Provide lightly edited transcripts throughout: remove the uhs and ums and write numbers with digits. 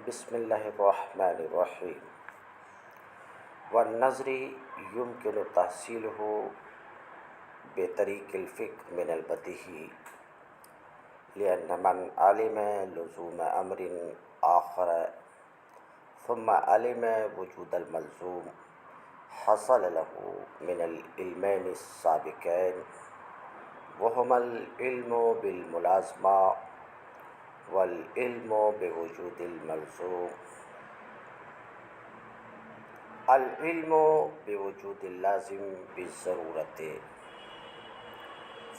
بسم اللہ الرحمن الرحیم والنظر يمكن تحصيله بطريق الفكر من البديهي لأن من علم لزوم أمر آخر ثم علم وجود الملزوم حصل له من العلمين السابقين وهما العلم بالملازمة والعلم بوجود الملزوم. العلم بوجود اللازم بالضرورة،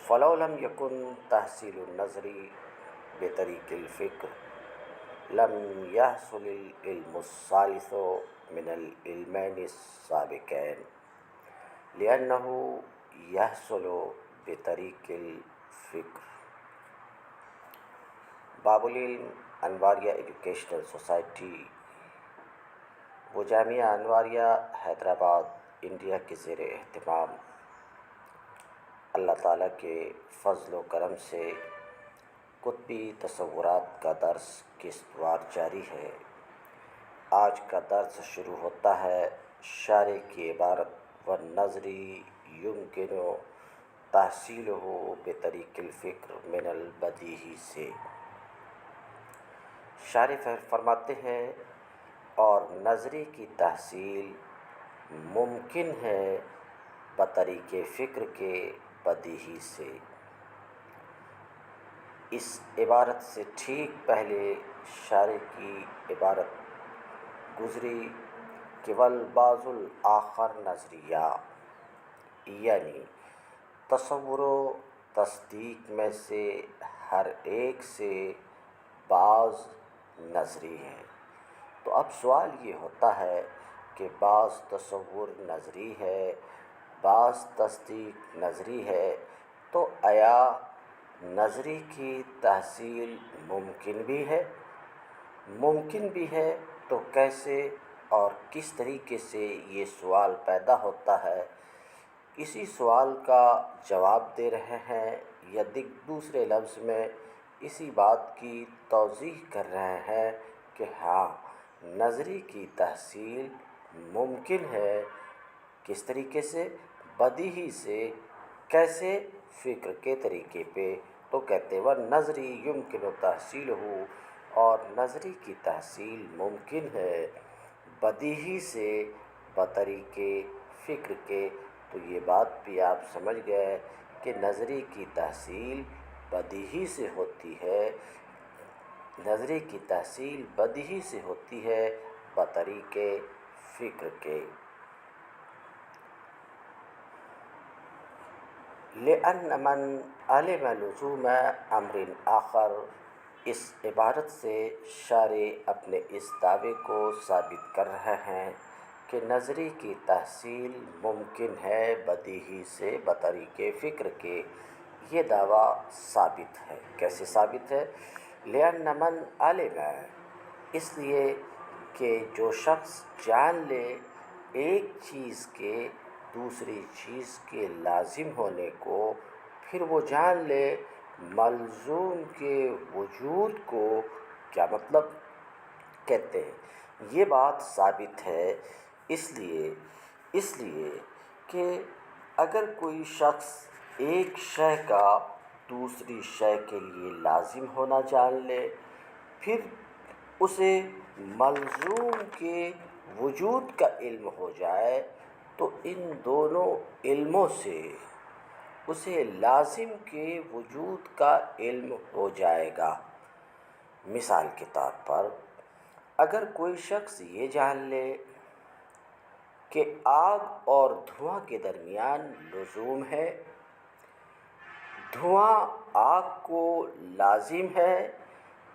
فلو لم يكن تحصيل النظر بطريق الفكر لم يحصل العلم الثالث من العلمين السابقين لأنه يحصل بطريق الفكر. باب العلم انواریہ ایجوکیشنل سوسائٹی، وہ جامعہ انواریہ حیدرآباد انڈیا کے زیر اہتمام اللہ تعالیٰ کے فضل و کرم سے قطبی تصورات کا درس قسطوار جاری ہے. آج کا درس شروع ہوتا ہے شارح کی عبارت والنظری یمکن تحصیلہ بطریق الفکر من البدیہی سے. شارح فرماتے ہیں اور نظری کی تحصیل ممکن ہے بطریق فکر کے بدیہی سے. اس عبارت سے ٹھیک پہلے شارح کی عبارت گزری کہ والبعض الآخر نظریہ، یعنی تصور و تصدیق میں سے ہر ایک سے بعض نظری ہے. تو اب سوال یہ ہوتا ہے کہ بعض تصور نظری ہے، بعض تصدیق نظری ہے، تو آیا نظری کی تحصیل ممکن بھی ہے؟ ممکن بھی ہے تو کیسے اور کس طریقے سے یہ سوال پیدا ہوتا ہے؟ اسی سوال کا جواب دے رہے ہیں یا دوسرے لفظ میں اسی بات کی توضیح کر رہے ہیں کہ ہاں، نظری کی تحصیل ممکن ہے. کس طریقے سے؟ بدیہی سے. کیسے؟ فکر کے طریقے پہ. تو کہتے ہیں والنظری یمکن تحصیلہ، اور نظری کی تحصیل ممکن ہے بدیہی سے بطریق فکر کے. تو یہ بات بھی آپ سمجھ گئے کہ نظری کی تحصیل بدیہی سے ہوتی ہے. نظری کی تحصیل بدیہی سے ہوتی ہے بطریق فکر کے. لأن من علم لزوم امر آخر، اس عبارت سے شارح اپنے اس دعوے کو ثابت کر رہے ہیں کہ نظری کی تحصیل ممکن ہے بدیہی سے بطریق فکر کے. یہ دعویٰ ثابت ہے. کیسے ثابت ہے؟ لأن من علم، اس لیے کہ جو شخص جان لے ایک چیز کے دوسری چیز کے لازم ہونے کو، پھر وہ جان لے ملزوم کے وجود کو. کیا مطلب؟ کہتے ہیں یہ بات ثابت ہے اس لیے کہ اگر کوئی شخص ایک شے کا دوسری شے کے لیے لازم ہونا جان لے، پھر اسے ملزوم کے وجود کا علم ہو جائے، تو ان دونوں علموں سے اسے لازم کے وجود کا علم ہو جائے گا. مثال کے طور پر اگر کوئی شخص یہ جان لے کہ آگ اور دھواں کے درمیان لزوم ہے، دھواں آگ کو لازم ہے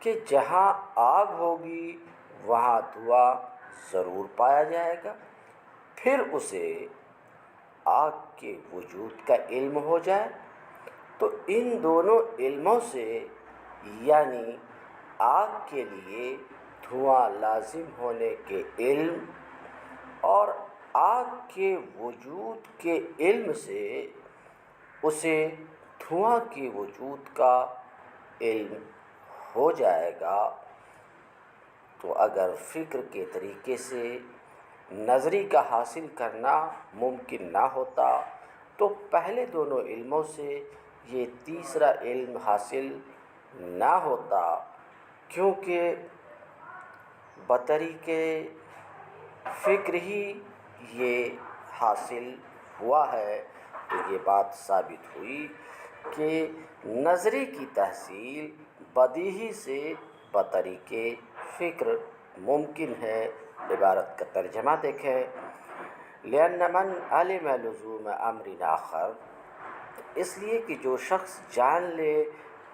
کہ جہاں آگ ہوگی وہاں دھواں ضرور پایا جائے گا، پھر اسے آگ کے وجود کا علم ہو جائے، تو ان دونوں علموں سے، یعنی آگ کے لیے دھواں لازم ہونے کے علم اور آگ کے وجود کے علم سے اسے دھواں کے وجود کا علم ہو جائے گا. تو اگر فکر کے طریقے سے نظری کا حاصل کرنا ممکن نہ ہوتا تو پہلے دونوں علموں سے یہ تیسرا علم حاصل نہ ہوتا، کیونکہ بطریقِ فکر ہی یہ حاصل ہوا ہے۔ تو یہ بات ثابت ہوئی کہ نظری کی تحصیل بدیہی سے بطریقِ فکر ممکن ہے۔ عبارت کا ترجمہ دیکھیں، لِأَنَّ مَنْ عَلِمَ لُزُومَ أَمْرٍ آخر، اس لیے کہ جو شخص جان لے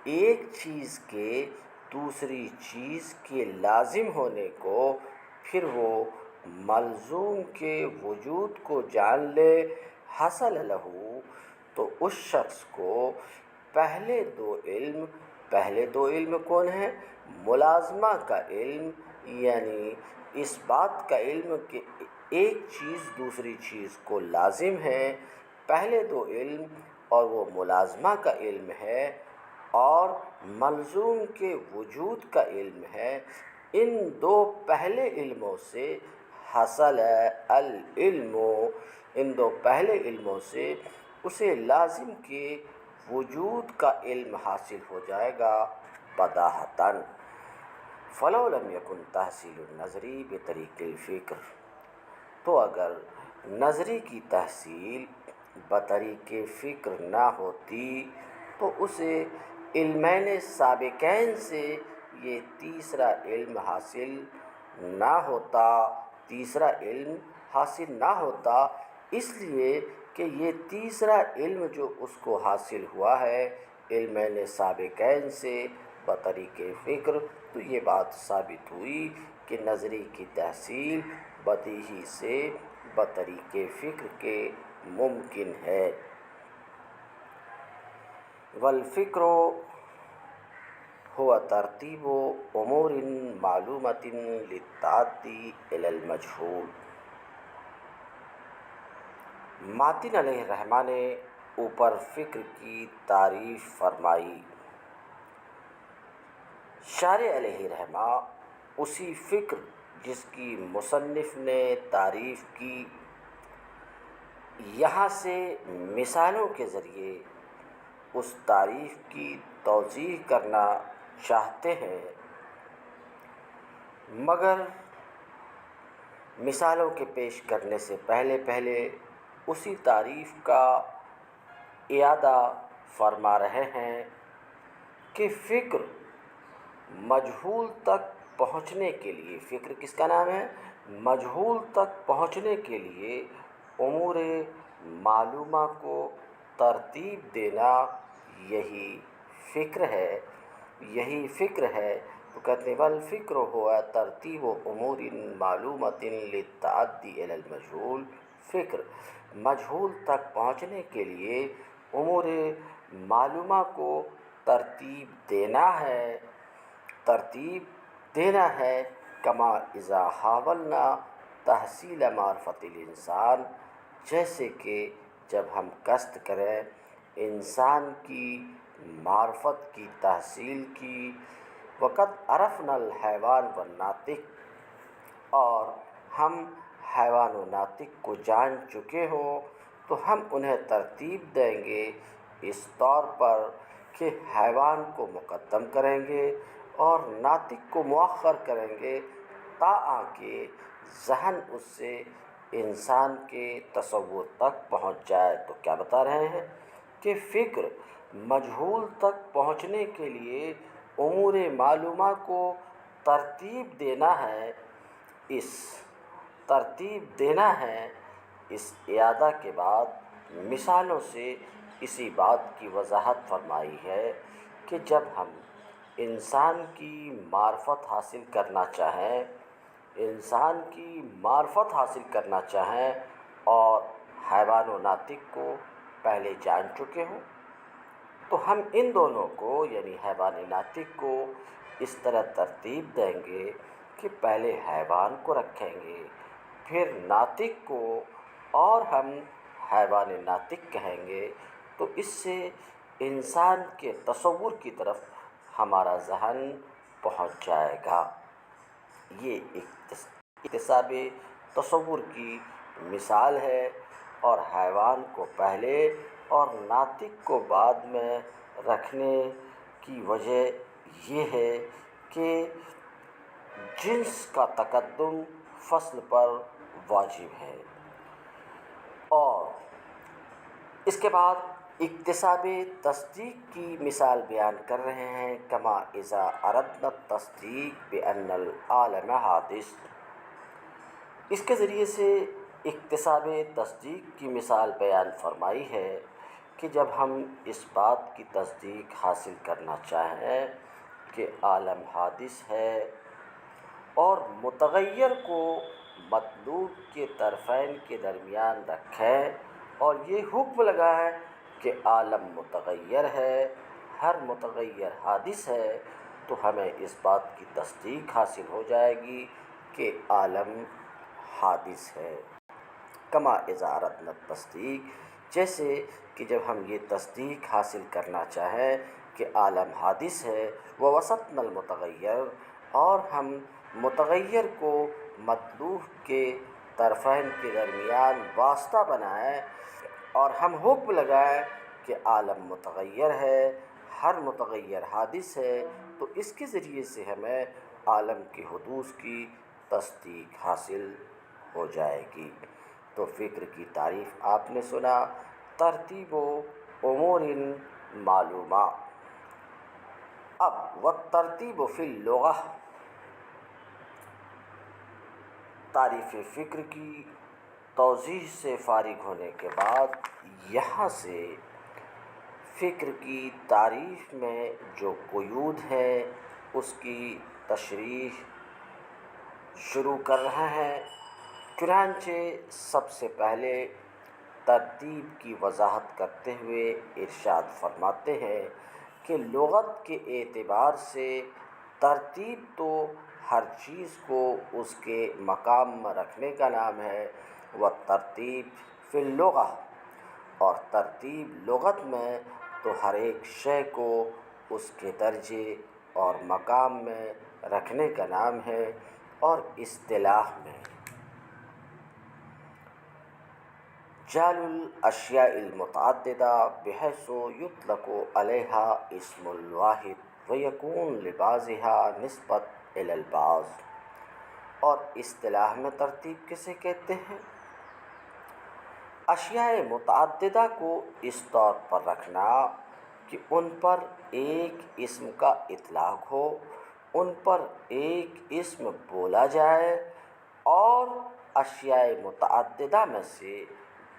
ایک چیز کے دوسری چیز کے لازم ہونے کو، پھر وہ ملزوم کے وجود کو جان لے، حصل لہو، تو اس شخص کو پہلے دو علم کون ہیں؟ ملازمہ کا علم، یعنی اس بات کا علم کہ ایک چیز دوسری چیز کو لازم ہے، پہلے دو علم، اور وہ ملازمہ کا علم ہے اور ملزوم کے وجود کا علم ہے۔ ان دو پہلے علموں سے حصل العلم، ان دو پہلے علموں سے اسے لازم کے وجود کا علم حاصل ہو جائے گا بداہتاً۔ فلو لم یکن تحصیل النظری بطریق الفکر، تو اگر نظری کی تحصیل بطریق فکر نہ ہوتی تو اسے علمین سابقین سے یہ تیسرا علم حاصل نہ ہوتا، اس لیے کہ یہ تیسرا علم جو اس کو حاصل ہوا ہے علمین سابقین سے بطریق فکر، تو یہ بات ثابت ہوئی کہ نظری کی تحصیل بدیہی سے بطریق فکر کے ممکن ہے۔ والفکر هو ترتیب امور معلومۃ للتعدی الی المجہول۔ ماتن علیہ الرحمہ نے اوپر فکر کی تعریف فرمائی۔ شارح علیہ الرحمہ اسی فکر جس کی مصنف نے تعریف کی، یہاں سے مثالوں کے ذریعے اس تعریف کی توضیح کرنا چاہتے ہیں، مگر مثالوں کے پیش کرنے سے پہلے اسی تعریف کا اعادہ فرما رہے ہیں کہ فکر مجہول تک پہنچنے کے لیے، فکر کس کا نام ہے؟ مجہول تک پہنچنے کے لیے امور معلومہ کو ترتیب دینا یہی فکر ہے۔ تو کہتے ہیں والفکر ہوا ترتیب امور معلومۃ للتعدی الی المجہول۔ فکر مجہول تک پہنچنے کے لیے امور معلومہ کو ترتیب دینا ہے، کما اذا حاولنا تحصیل معرفت الانسان، جیسے کہ جب ہم قصد کریں انسان کی معرفت کی تحصیل کی، وقد عرفنا الحیوان والناطق، اور ہم حیوان و ناطق کو جان چکے ہوں، تو ہم انہیں ترتیب دیں گے اس طور پر کہ حیوان کو مقدم کریں گے اور ناطق کو مؤخر کریں گے، تاکہ ذہن اس سے انسان کے تصور تک پہنچ جائے۔ تو کیا بتا رہے ہیں کہ فکر مجہول تک پہنچنے کے لیے امور معلومہ کو ترتیب دینا ہے۔ اس اعادہ کے بعد مثالوں سے اسی بات کی وضاحت فرمائی ہے کہ جب ہم انسان کی معرفت حاصل کرنا چاہیں اور حیوان و ناطق کو پہلے جان چکے ہوں، تو ہم ان دونوں کو یعنی حیوان ناطق کو اس طرح ترتیب دیں گے کہ پہلے حیوان کو رکھیں گے، پھر ناطق کو، اور ہم حیوان ناطق کہیں گے۔ تو اس سے انسان کے تصور کی طرف ہمارا ذہن پہنچ جائے گا۔ یہ اکتساب تصور کی مثال ہے، اور حیوان کو پہلے اور ناطق کو بعد میں رکھنے کی وجہ یہ ہے کہ جنس کا تقدم فصل پر واجب ہے۔ اور اس کے بعد اکتساب تصدیق کی مثال بیان کر رہے ہیں، کما اذا اردنا التصدیق بان العالم حادث۔ اس کے ذریعے سے اکتساب تصدیق کی مثال بیان فرمائی ہے کہ جب ہم اس بات کی تصدیق حاصل کرنا چاہیں کہ عالم حادث ہے اور متغیر کو مطلوب کے طرفین کے درمیان رکھیں، اور یہ حکم لگائیں کہ عالم متغیر ہے، ہر متغیر حادث ہے، تو ہمیں اس بات کی تصدیق حاصل ہو جائے گی کہ عالم حادث ہے۔ کما اذا اردنا التصدیق، جیسے کہ جب ہم یہ تصدیق حاصل کرنا چاہیں کہ عالم حادث ہے، ووسطنا المتغیر، اور ہم متغیر کو مطلوب کے طرفین کے درمیان واسطہ بنائیں، اور ہم حکم لگائیں کہ عالم متغیر ہے، ہر متغیر حادث ہے، تو اس کے ذریعے سے ہمیں عالم کے حدوث کی تصدیق حاصل ہو جائے گی۔ تو فکر کی تعریف آپ نے سنا، ترتیب و امور معلومہ۔ اب والترتیب فی اللغہ، تعریف فکر کی توضیح سے فارغ ہونے کے بعد یہاں سے فکر کی تعریف میں جو قیود ہیں اس کی تشریح شروع کر رہے ہیں۔ چنانچہ سب سے پہلے ترتیب کی وضاحت کرتے ہوئے ارشاد فرماتے ہیں کہ لغت کے اعتبار سے ترتیب تو ہر چیز کو اس کے مقام میں رکھنے کا نام ہے، والترتیب فی اللغہ، اور ترتیب لغت میں تو ہر ایک شے کو اس کے درجے اور مقام میں رکھنے کا نام ہے۔ اور اصطلاح میں جعل الاشیاء المتعددہ بحیث یطلق علیہا اسم الواحد ویکون لبعضها نسبت الی البعض۔ اور اصطلاح میں ترتیب کسے کہتے ہیں؟ اشیاء متعددہ کو اس طور پر رکھنا کہ ان پر ایک اسم کا اطلاق ہو، ان پر ایک اسم بولا جائے، اور اشیاء متعددہ میں سے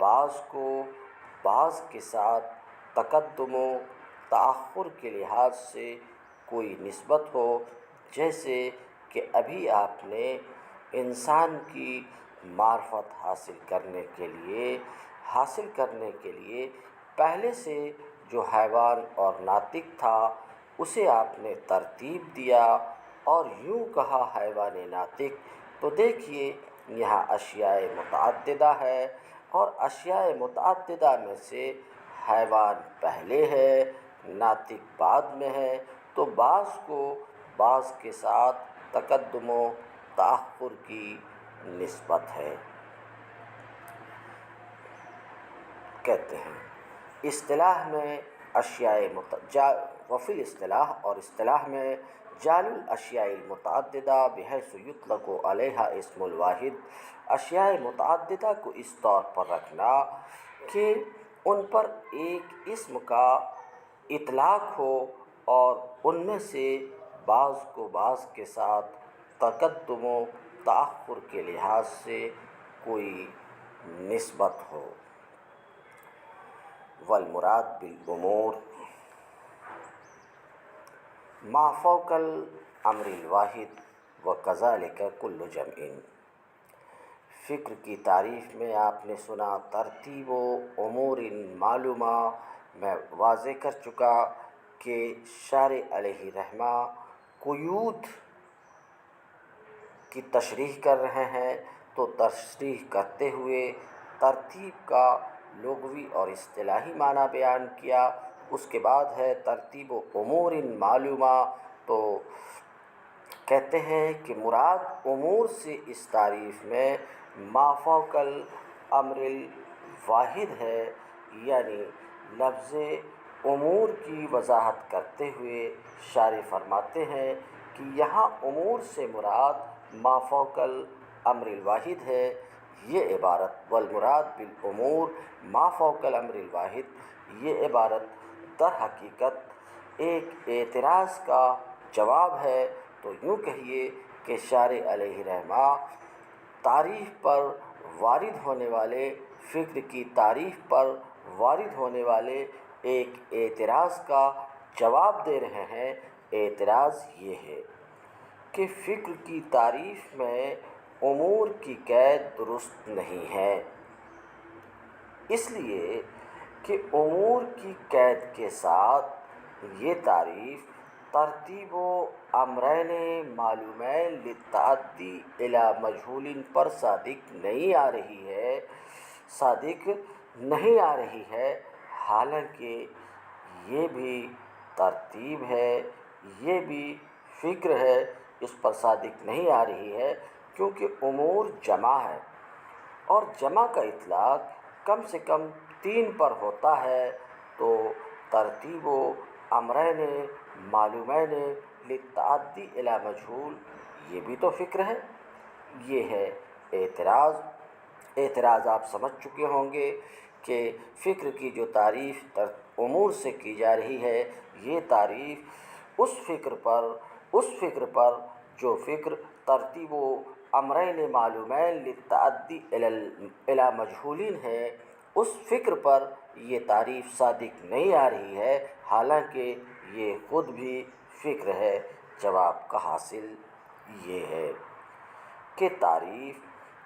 بعض کو بعض کے ساتھ تقدم و تأخر کے لحاظ سے کوئی نسبت ہو۔ جیسے کہ ابھی آپ نے انسان کی معرفت حاصل کرنے کے لیے پہلے سے جو حیوان اور ناطق تھا اسے آپ نے ترتیب دیا اور یوں کہا حیوان ناطق، تو دیکھیے یہاں اشیاء متعددہ ہے، اور اشیاء متعددہ میں سے حیوان پہلے ہے، ناطق بعد میں ہے، تو بعض کو بعض کے ساتھ تقدم و تأخر کی نسبت ہے۔ کہتے ہیں اصطلاح میں وفی الاصطلاح، اور اصطلاح میں جعل الاشیاء المتعددہ بحیث یطلق علیہا اسم الواحد، اشیاء متعددہ کو اس طور پر رکھنا کہ ان پر ایک اسم کا اطلاق ہو، اور ان میں سے بعض کو بعض کے ساتھ تقدم و تأخر کے لحاظ سے کوئی نسبت ہو۔ والمراد بالامور ما فوق الامر الواحد وکذالک کل جمع۔ فکر کی تعریف میں آپ نے سنا ترتیب و امور معلومہ، میں واضح کر چکا کہ شارع علیہ رحمہ قیود کی تشریح کر رہے ہیں، تو تشریح کرتے ہوئے ترتیب کا لغوی اور اصطلاحی معنی بیان کیا۔ اس کے بعد ہے ترتیب و امور معلومہ، تو کہتے ہیں کہ مراد امور سے اس تعریف میں ما فوق الامر الواحد ہے، یعنی لفظ امور کی وضاحت کرتے ہوئے شارح فرماتے ہیں کہ یہاں امور سے مراد ما فوق الامر الواحد ہے۔ یہ عبارت والمراد بالامور ما فوق الامر الواحد، یہ عبارت در حقیقت ایک اعتراض کا جواب ہے۔ تو یوں کہیے کہ شارح علیہ رحمہ تعریف پر وارد ہونے والے، فکر کی تعریف پر وارد ہونے والے ایک اعتراض کا جواب دے رہے ہیں۔ اعتراض یہ ہے کہ فکر کی تعریف میں امور کی قید درست نہیں ہے، اس لیے کہ امور کی قید کے ساتھ یہ تعریف ترتیب و امرین معلومین للتعدی الی مجہول پر صادق نہیں آ رہی ہے، حالانکہ یہ بھی ترتیب ہے، یہ بھی فکر ہے، اس پر صادق نہیں آ رہی ہے، کیونکہ امور جمع ہے اور جمع کا اطلاق کم سے کم 3 پر ہوتا ہے۔ تو ترتیب و امرین معلومین للتعدی الی مجہول، یہ بھی تو فکر ہے۔ یہ ہے اعتراض آپ سمجھ چکے ہوں گے کہ فکر کی جو تعریف امور سے کی جا رہی ہے، یہ تعریف اس فکر پر جو فکر ترتیب و امرین معلومین للتعدی الی مجہولین ہے، اس فکر پر یہ تعریف صادق نہیں آ رہی ہے، حالانکہ یہ خود بھی فکر ہے۔ جواب کا حاصل یہ ہے کہ تعریف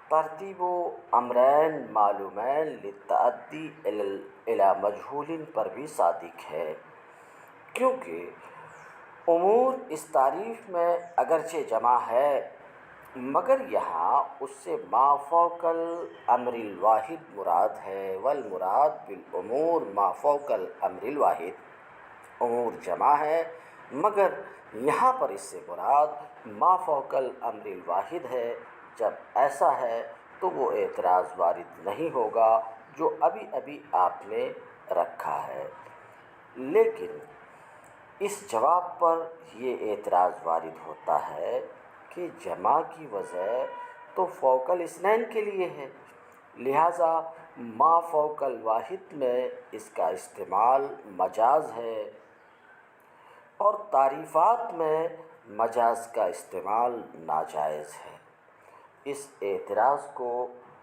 ترتیب و امرین معلومین للتعدی الی مجہول پر بھی صادق ہے، کیونکہ امور اس تعریف میں اگرچہ جمع ہے مگر یہاں اس سے ما فوق الامر الواحد مراد ہے، والمراد بالامور ما فوق الامر الواحد، امور جمع ہے مگر یہاں پر اس سے مراد ما فوق الامر الواحد ہے۔ جب ایسا ہے تو وہ اعتراض وارد نہیں ہوگا جو ابھی آپ نے رکھا ہے، لیکن اس جواب پر یہ اعتراض وارد ہوتا ہے کہ جمع کی وضع تو فوق الاثنین کے لیے ہے، لہٰذا ما فوق الواحد میں اس کا استعمال مجاز ہے اور تعریفات میں مجاز کا استعمال ناجائز ہے۔ اس اعتراض کو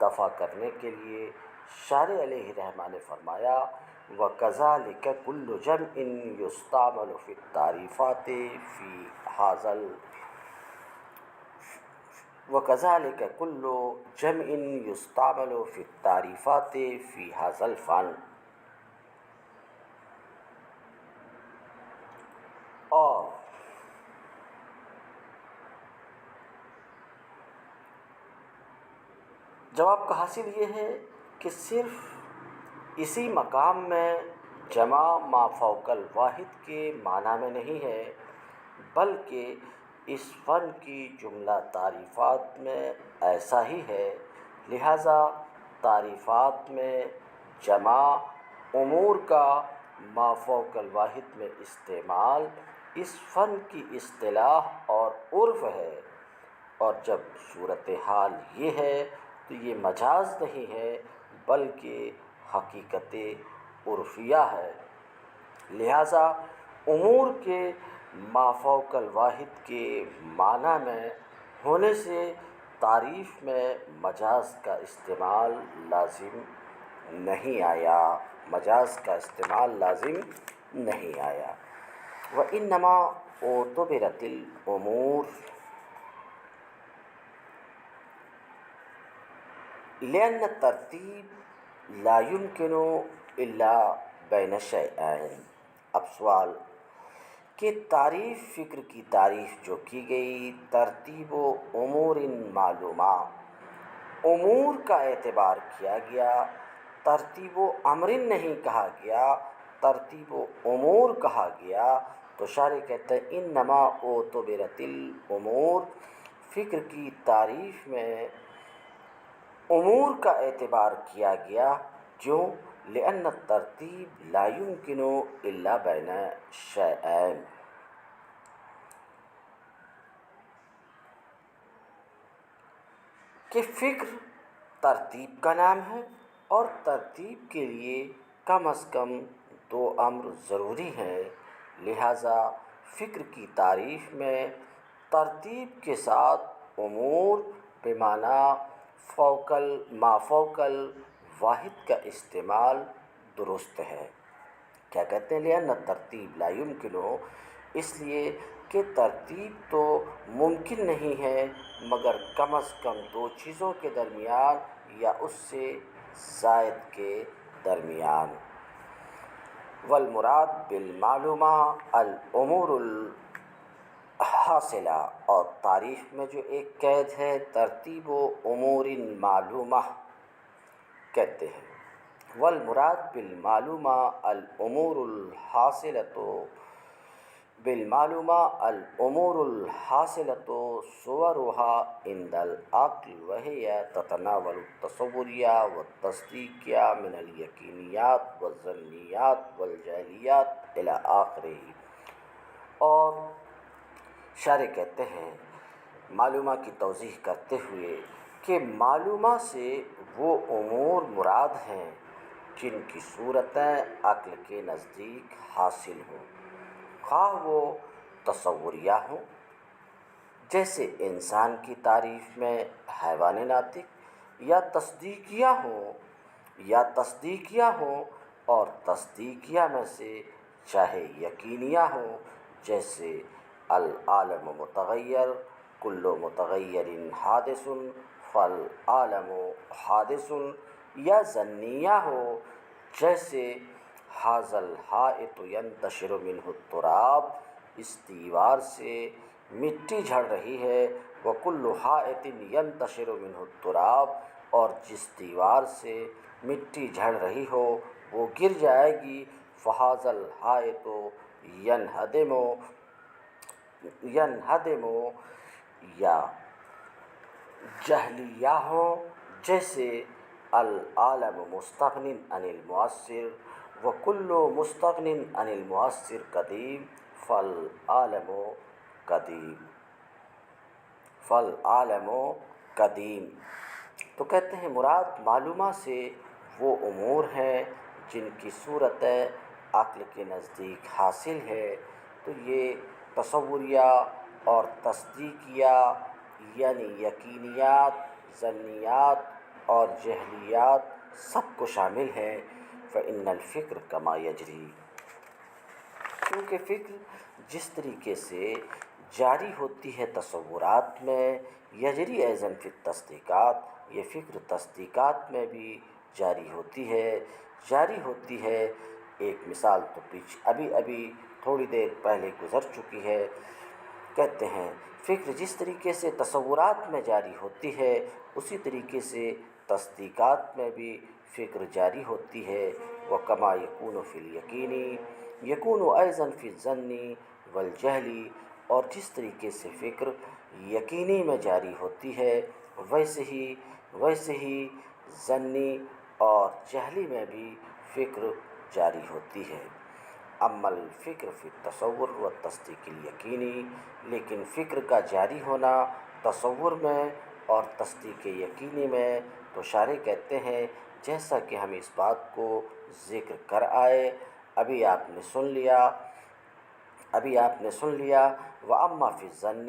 دفع کرنے کے لیے شارح علیہ رحمہ نے فرمایا وَكَذَلِكَ كُلُّ جَمْعٍ يُسْتَعْمَلُ فِي التَّعْرِيفَاتِ فِي هَذَا الْفَنِّ، اور جواب کا حاصل یہ ہے کہ صرف اسی مقام میں جمع ما فوق الواحد کے معنی میں نہیں ہے، بلکہ اس فن کی جملہ تعریفات میں ایسا ہی ہے، لہٰذا تعریفات میں جمع امور کا ما فوق الواحد میں استعمال اس فن کی اصطلاح اور عرف ہے، اور جب صورتحال یہ ہے تو یہ مجاز نہیں ہے بلکہ حقیقت عرفیہ ہے۔ لہٰذا امور کے ما فوق الواحد کے معنی میں ہونے سے تعریف میں مجاز کا استعمال لازم نہیں آیا، وَإِنَّمَا اُعْتُبِرَتِ الْأُمُورُ لِأَنَّ التَّرْتِيبَ لَا يُمْكِنُ إِلَّا بَيْنَ شَيْئَيْنِ۔ اب سوال کہ تعریف فکر کی تعریف جو کی گئی ترتیب و امور معلومہ، امور کا اعتبار کیا گیا، ترتیب و امر نہیں کہا گیا، ترتیب و امور کہا گیا، تو تو شارح کہتے ہیں انما اعتبرت الامور، فکر کی تعریف میں امور کا اعتبار کیا گیا، کیوں؟ لأن الترتیب لا يمكن الا بین شیئین، کہ فکر ترتیب کا نام ہے اور ترتیب کے لیے کم از کم دو امر ضروری ہیں، لہٰذا فکر کی تعریف میں ترتیب کے ساتھ امور بمعنی ما فوق الواحد کا استعمال درست ہے۔ کیا کہتے ہیں؟ لأن ترتیب لا يمكن، اس لیے کہ ترتیب تو ممکن نہیں ہے مگر کم از کم دو چیزوں کے درمیان یا اس سے زائد کے درمیان۔ والمراد بالمعلومہ الامور الحاصلہ، اور تعریف میں جو ایک قید ہے ترتیب و امور معلومہ کہتے ہیں۔ والمراد بالمعلومہ الامور الحاصلۃ، بالمعلومہ الامور الحاصلۃ صورها عند العقل وهي تتناول التصوریہ والتصدیقیہ من الیقینیات والظنیات والجہلیات الی آخرہ۔ اور شارح کہتے ہیں معلومہ کی توضیح کرتے ہوئے کہ معلومہ سے وہ امور مراد ہیں جن کی صورتیں عقل کے نزدیک حاصل ہوں، خواہ وہ تصوریہ ہوں جیسے انسان کی تعریف میں حیوان ناطق، یا تصدیقیہ ہوں اور تصدیقیہ میں سے چاہے یقینیہ ہوں جیسے العالم متغیر، کل متغیر حادث فالعالم حادث، یا ظنیہ ہو جیسے ھذا الحائط ینتشر منہ التراب، اس دیوار سے مٹی جھڑ رہی ہے، وکل حائط ینتشر منہ التراب، اور جس دیوار سے مٹی جھڑ رہی ہو وہ گر جائے گی، فھذا الحائط ینہدم، یا جہلیہ ہو جیسے العالم مستغن عن المؤثر، وکل مستغن عن المؤثر قدیم فالعالم قدیم۔ تو کہتے ہیں مراد معلومہ سے وہ امور ہیں جن کی صورت عقل کے نزدیک حاصل ہے، تو یہ تصوریہ اور تصدیقیہ یعنی یقینیات، ظنیات اور جہلیات سب کو شامل ہے۔ فإن الفکر کما یجری، کیونکہ فکر جس طریقے سے جاری ہوتی ہے تصورات میں، یجری ایضاً فی التصدیقات، یہ فکر تصدیقات میں بھی جاری ہوتی ہے۔ ایک مثال تو ابھی تھوڑی دیر پہلے گزر چکی ہے۔ کہتے ہیں فکر جس طریقے سے تصورات میں جاری ہوتی ہے اسی طریقے سے تصدیقات میں بھی فکر جاری ہوتی ہے۔ وکما یکون فی الیقین یکون ایضاً فی الظن والجہل، اور جس طریقے سے فکر یقینی میں جاری ہوتی ہے ویسے ہی ظنی اور جہلی میں بھی فکر جاری ہوتی ہے۔ اما الفکر فی التصور والتصدیق الیقینی، لیکن فکر کا جاری ہونا تصور میں اور تصدیق یقینی میں، تو شارح کہتے ہیں جیسا کہ ہم اس بات کو ذکر کر آئے، ابھی آپ نے سن لیا۔ واما فی الظن،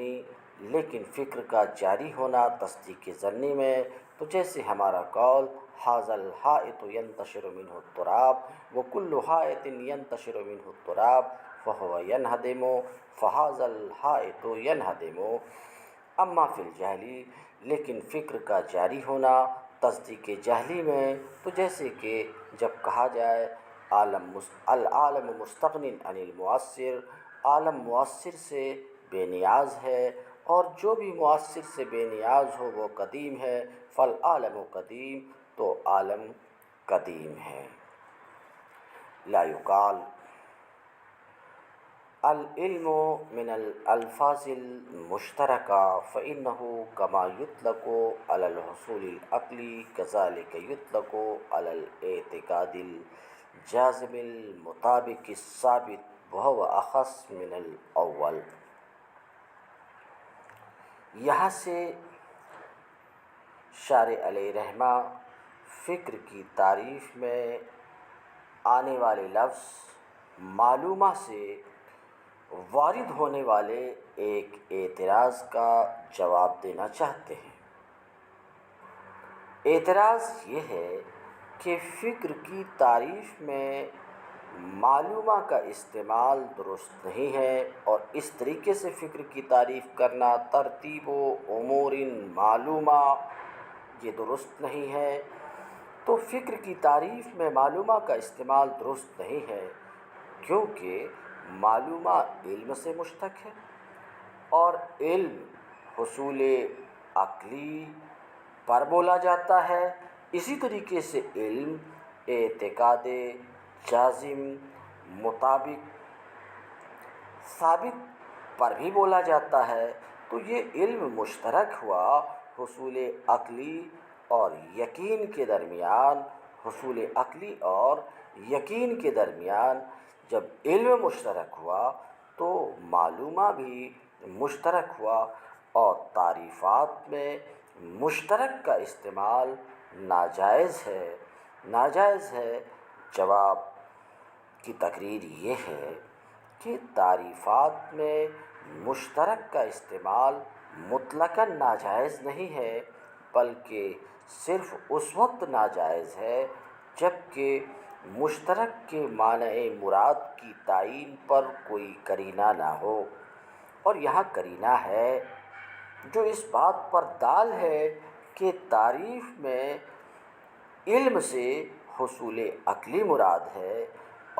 لیکن فکر کا جاری ہونا تصدیق ظنی میں، تو جیسے ہمارا قول ھذا الحائط ینتشر منہ التراب وکل حائط ینتشر منہ التراب فہو ینہدم فھذا الحائط ینہدم۔ اما فی الجہل، لیکن فکر کا جاری ہونا تصدیق جہلی میں، تو جیسے کہ جب کہا جائے العالم مستغن عن المؤثر، عالم مؤثر سے بے نیاز ہے اور جو بھی مؤثر سے بے نیاز ہو وہ قدیم ہے، فالعالم قدیم، تو عالم قدیم ہے۔ لا یقال، العلم من الألفاظ المشتركة فإنه كما يطلق على الحصول العقلي كذلك يطلق على الاعتقاد الجازم المطابق الثابت وهو أخص من الأول۔ یہاں سے شارح علیہ رحمہ فکر کی تعریف میں آنے والے لفظ معلومہ سے وارد ہونے والے ایک اعتراض کا جواب دینا چاہتے ہیں۔ اعتراض یہ ہے کہ فکر کی تعریف میں معلومہ کا استعمال درست نہیں ہے، اور اس طریقے سے فکر کی تعریف کرنا ترتیب و امور معلومہ یہ درست نہیں ہے۔ تو فکر کی تعریف میں معلومہ کا استعمال درست نہیں ہے کیونکہ معلومہ علم سے مشتق ہے، اور علم حصول عقلی پر بولا جاتا ہے۔ اسی طریقے سے علم اعتقاد جازم مطابق ثابت پر بھی بولا جاتا ہے۔ تو یہ علم مشترک ہوا حصول عقلی اور یقین کے درمیان، حصول عقلی اور یقین کے درمیان۔ جب علم مشترک ہوا تو معلومہ بھی مشترک ہوا، اور تعریفات میں مشترک کا استعمال ناجائز ہے۔ ناجائز ہے۔ جواب کی تقریر یہ ہے کہ تعریفات میں مشترک کا استعمال مطلقاً ناجائز نہیں ہے، بلکہ صرف اس وقت ناجائز ہے جب کہ مشترک کے معنی مراد کی تعیین پر کوئی قرینہ نہ ہو، اور یہاں قرینہ ہے جو اس بات پر دال ہے کہ تعریف میں علم سے حصول عقلی مراد ہے،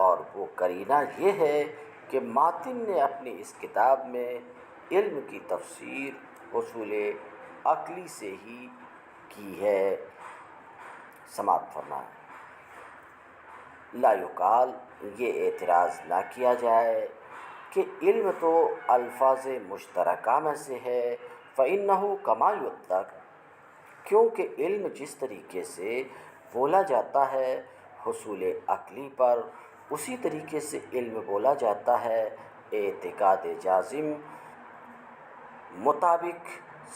اور وہ قرینہ یہ ہے کہ ماتن نے اپنی اس کتاب میں علم کی تفسیر حصول عقلی سے ہی کی ہے۔ سماعت فرمائیں۔ لا یقال، یہ اعتراض نہ کیا جائے کہ علم تو الفاظ مشترکہ میں سے ہے، فإنہ کما یطلق، کیونکہ علم جس طریقے سے بولا جاتا ہے حصول عقلی پر، اسی طریقے سے علم بولا جاتا ہے اعتقاد جازم مطابق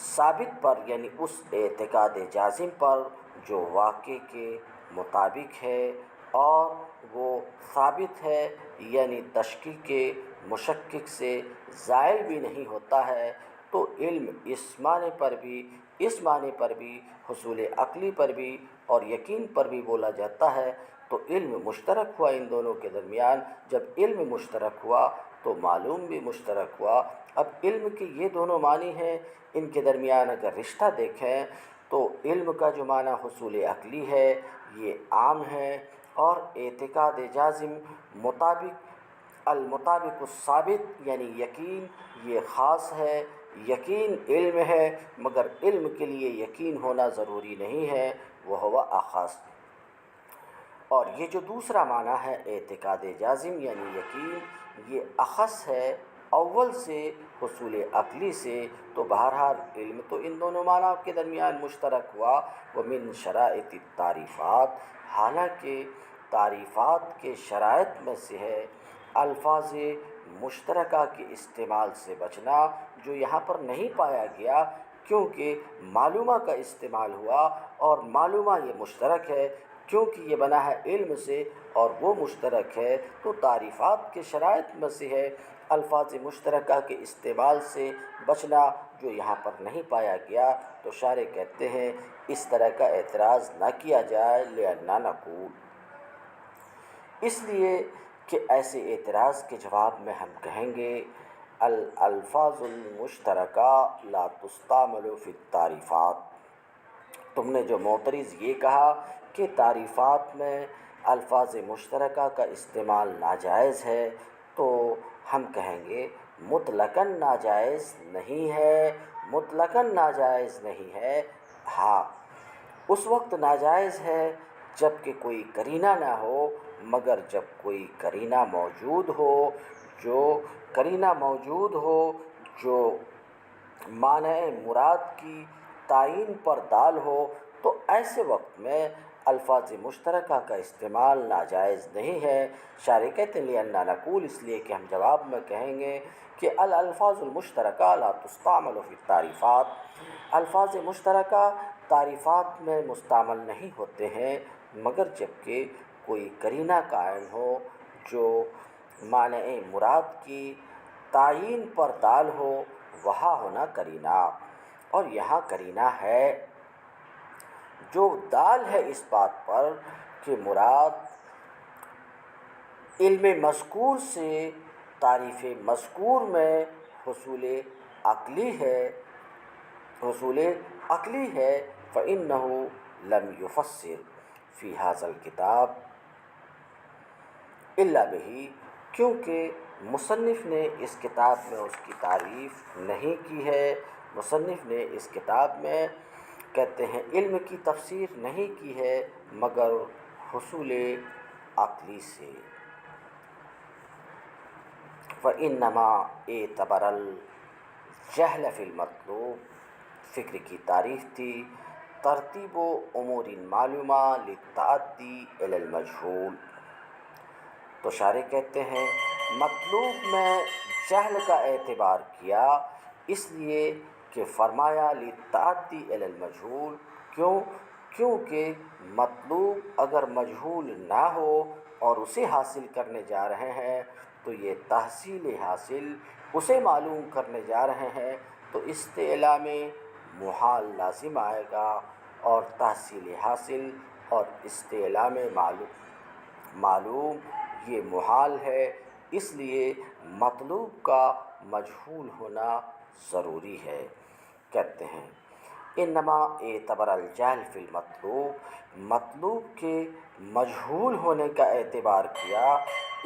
ثابت پر، یعنی اس اعتقاد جازم پر جو واقع کے مطابق ہے اور وہ ثابت ہے، یعنی تشکیک مشکک سے زائل بھی نہیں ہوتا ہے۔ تو علم اس معنی پر بھی حصول عقلی پر بھی اور یقین پر بھی بولا جاتا ہے۔ تو علم مشترک ہوا ان دونوں کے درمیان۔ جب علم مشترک ہوا تو معلوم بھی مشترک ہوا۔ اب علم کے یہ دونوں معنی ہیں، ان کے درمیان اگر رشتہ دیکھیں تو علم کا جو معنی حصول عقلی ہے یہ عام ہے، اور اعتقاد جازم المطابق الثابت یعنی یقین یہ خاص ہے۔ یقین علم ہے، مگر علم کے لیے یقین ہونا ضروری نہیں ہے، وہ ہوا اخص۔ اور یہ جو دوسرا معنی ہے اعتقاد جازم یعنی یقین، یہ اخص ہے اول سے حصول عقلی سے۔ تو بہرحال علم تو ان دونوں معنی کے درمیان مشترک ہوا۔ ومن شرائط التعریفات، حالانکہ تعریفات کے شرائط میں سے ہے الفاظ مشترکہ کے استعمال سے بچنا، جو یہاں پر نہیں پایا گیا کیونکہ معلومہ کا استعمال ہوا، اور معلومہ یہ مشترک ہے کیونکہ یہ بنا ہے علم سے اور وہ مشترک ہے۔ تو تعریفات کے شرائط میں سے ہے الفاظ مشترکہ کے استعمال سے بچنا، جو یہاں پر نہیں پایا گیا۔ تو شارح کہتے ہیں اس طرح کا اعتراض نہ کیا جائے، لأننا نقول، اس لیے کہ ایسے اعتراض کے جواب میں ہم کہیں گے الالفاظ المشترکہ لا تستعمل فی التعریفات۔ تم نے جو معترض یہ کہا کہ تعریفات میں الفاظ مشترکہ کا استعمال ناجائز ہے، تو ہم کہیں گے مطلقاً ناجائز نہیں ہے، مطلقاً ناجائز نہیں ہے۔ ہاں، اس وقت ناجائز ہے جب کہ کوئی قرینہ نہ ہو، مگر جب کوئی قرینہ موجود ہو جو قرینہ موجود ہو جو معنی مراد کی تعین پر دال ہو، تو ایسے وقت میں الفاظ مشترکہ کا استعمال ناجائز نہیں ہے۔ شارح کہتے ہیں لِأَنَّا نقول، اس لیے کہ ہم جواب میں کہیں گے کہ الفاظ المشترکہ لا تستعمل فی التعریفات، الفاظ مشترکہ تعریفات میں مستعمل نہیں ہوتے ہیں مگر جبکہ کوئی قرینہ قائم ہو جو معنی مراد کی تعین پر دال ہو، وہاں ہونا قرینہ۔ اور یہاں قرینہ ہے جو دال ہے اس بات پر کہ مراد علم مذکور سے تعریف مذکور میں حصول عقلی ہے، فَإِنَّهُ لَمْ يُفَسِّرْ فِي هَذَا الْكِتَابِ إِلَّا بِهِ، کیونکہ مصنف نے اس کتاب میں اس کی تعریف نہیں کی ہے۔ مصنف نے اس کتاب میں کہتے ہیں علم کی تفسیر نہیں کی ہے مگر حصول عقلی سے۔ فَإِنَّمَا اعْتَبَرَ الْجَهْلَ فِي الْمَطْلُوبِ، فکر کی تعریف تھی ترتیب و امور معلومہ للتعدی الی المجہول۔ تو شارح کہتے ہیں مطلوب میں جہل کا اعتبار کیا، اس لیے کہ فرمایا للتعدی الی المجہول، کیونکہ مطلوب اگر مجہول نہ ہو اور اسے حاصل کرنے جا رہے ہیں تو یہ تحصیل حاصل اسے معلوم کرنے جا رہے ہیں تو استعلاء میں محال لازم آئے گا، اور تحصیل حاصل اور استعلاء میں معلوم یہ محال ہے، اس لیے مطلوب کا مجہول ہونا ضروری ہے۔ کہتے ہیں انما اعتبر الجہل فی المطلوب، مطلوب کے مجہول ہونے کا اعتبار کیا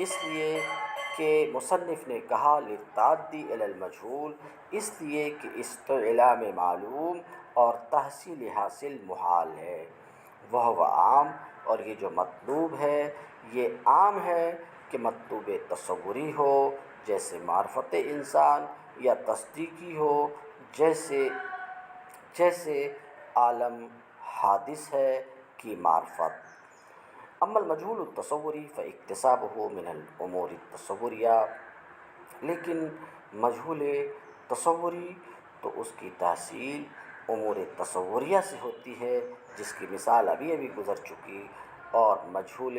اس لیے کہ مصنف نے کہا للتعدی الی المجہول، اس لیے کہ استعلاء میں معلوم اور تحصیل حاصل محال ہے۔ وہ عام، اور یہ جو مطلوب ہے یہ عام ہے کہ مطلوب تصوری ہو جیسے معرفت انسان، یا تصدیقی ہو جیسے عالم حادث ہے کی معرفت۔ اما المجہول التصوری فاکتسابہ من الامور التصوریہ، لیکن مجہول تصوری تو اس کی تحصیل امور تصوریہ سے ہوتی ہے، جس کی مثال ابھی گزر چکی، اور مجہول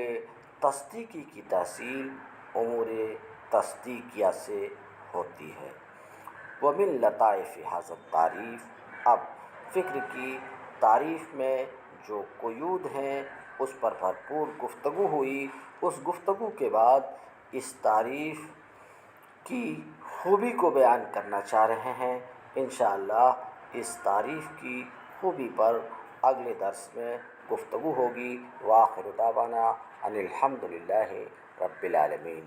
تصدیقی کی تحصیل امور تصدیقیہ سے ہوتی ہے۔ ومن لطائف ھذا التعریف، اب فکر کی تعریف میں جو قیود ہیں اس پر بھرپور گفتگو ہوئی، اس گفتگو کے بعد اس تعریف کی خوبی کو بیان کرنا چاہ رہے ہیں۔ انشاءاللہ اس تعریف کی خوبی پر اگلے درس میں گفتگو ہوگی۔ وآخر دعوانا ان الحمد للہ رب العالمین۔